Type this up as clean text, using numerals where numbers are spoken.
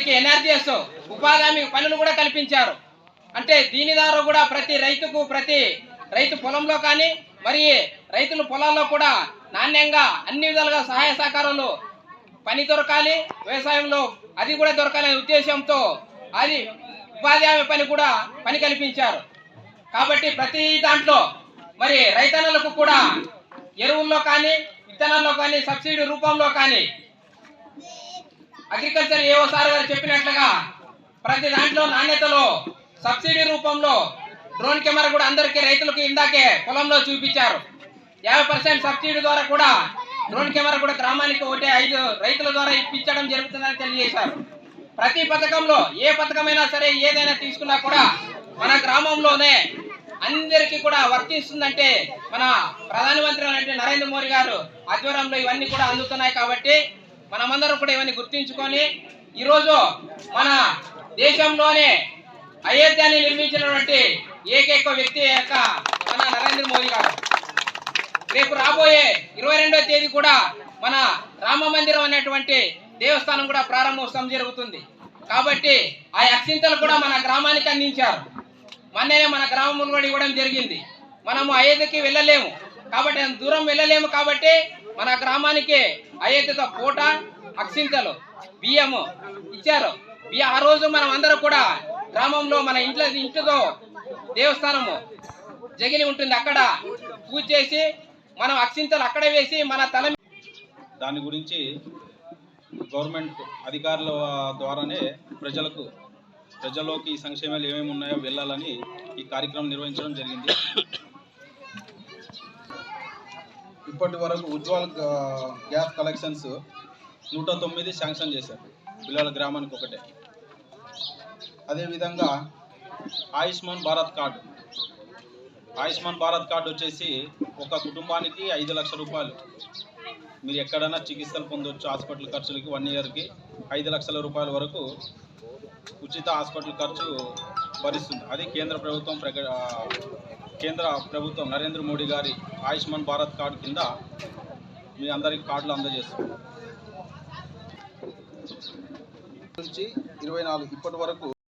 వీరికి ఎన్ఆర్జీఎస్ ఉపాధి హామీ పనులు కూడా కల్పించారు. అంటే దీని ద్వారా కూడా ప్రతి రైతు పొలంలో కానీ మరి రైతుల పొలాల్లో కూడా నాణ్యంగా అన్ని విధాలుగా సహాయ సహకారాలు పని దొరకాలి, వ్యవసాయంలో అది కూడా దొరకాలనే ఉద్దేశంతో అది ఉపాధి హామీ పని కల్పించారు. కాబట్టి ప్రతి దాంట్లో మరి రైతన్నలకు కూడా ఎరువుల్లో కానీ విత్తనాల్లో కానీ సబ్సిడీ రూపంలో కానీ అగ్రికల్చర్ ఏవో సార్ గారు చెప్పినట్లుగా ప్రతి దాంట్లో నాణ్యతలో సబ్సిడీ రూపంలో డ్రోన్ కెమెరా కూడా అందరికీ రైతులకు ఇందాకే పొలంలో చూపించారు. 50% సబ్సిడీ ద్వారా కూడా డ్రోన్ కెమెరా కూడా గ్రామానికి 5 రైతుల ద్వారా ఇప్పించడం జరుగుతుందని తెలియజేశారు. ప్రతి పథకంలో ఏ పథకమైనా సరే ఏదైనా తీసుకున్నా కూడా మన గ్రామంలోనే అందరికీ కూడా వర్తిస్తుందంటే మన ప్రధానమంత్రి అంటే నరేంద్ర మోడీ గారు ఆధ్వర్యంలో ఇవన్నీ కూడా అందుతున్నాయి. కాబట్టి మనమందరం కూడా ఇవన్నీ గుర్తించుకొని ఈరోజు మన దేశంలోనే అయోధ్యని నిర్మించినటువంటి ఏకైక వ్యక్తి మన నరేంద్ర మోడీ గారు. రేపు రాబోయే 22వ తేదీ కూడా మన రామ మందిరం అనేటువంటి దేవస్థానం కూడా ప్రారంభోత్సవం జరుగుతుంది. కాబట్టి ఆ అక్షింతలు కూడా మన గ్రామానికి అందించారు. మొన్ననే మన గ్రామంలో కూడా ఇవ్వడం జరిగింది. మనము అయోధ్యకి వెళ్ళలేము కాబట్టి దూరం వెళ్ళలేము కాబట్టి మన గ్రామానికి అయోధ్యతో పూట అక్షింతలు బియ్యము ఇచ్చారు. ఆ రోజు మనం అందరం కూడా గ్రామంలో మన ఇంటితో దేవస్థానము జగిలి ఉంటుంది, అక్కడ పూజ చేసి మనం అక్షింతలు అక్కడే వేసి మన తల దాని గురించి గవర్నమెంట్ అధికారుల ద్వారానే ప్రజల్లోకి ఈ సంక్షేమాలు ఏమేమి ఉన్నాయో వెళ్ళాలని ఈ కార్యక్రమం నిర్వహించడం జరిగింది. ఇప్పటి వరకు ఉజ్వల్ గ్యాస్ కలెక్షన్స్ 109 శాంక్షన్ చేశారు పిల్లల గ్రామానికి ఒకటే. అదేవిధంగా ఆయుష్మాన్ భారత్ కార్డు వచ్చేసి ఒక కుటుంబానికి 5 లక్షల రూపాయలు. మీరు ఎక్కడైనా చికిత్సలు పొందవచ్చు. హాస్పిటల్ ఖర్చులకి 1 ఇయర్కి 5 లక్షల రూపాయల వరకు ఉచిత హాస్పిటల్ ఖర్చు భరిస్తుంది. అది కేంద్ర ప్రభుత్వం నరేంద్ర మోడీ గారి ఆయుష్మాన్ భారత్ కార్డు కింద మీ అందరికి కార్డులు అందజేస్తుంది. 24 ఇప్పటి వరకు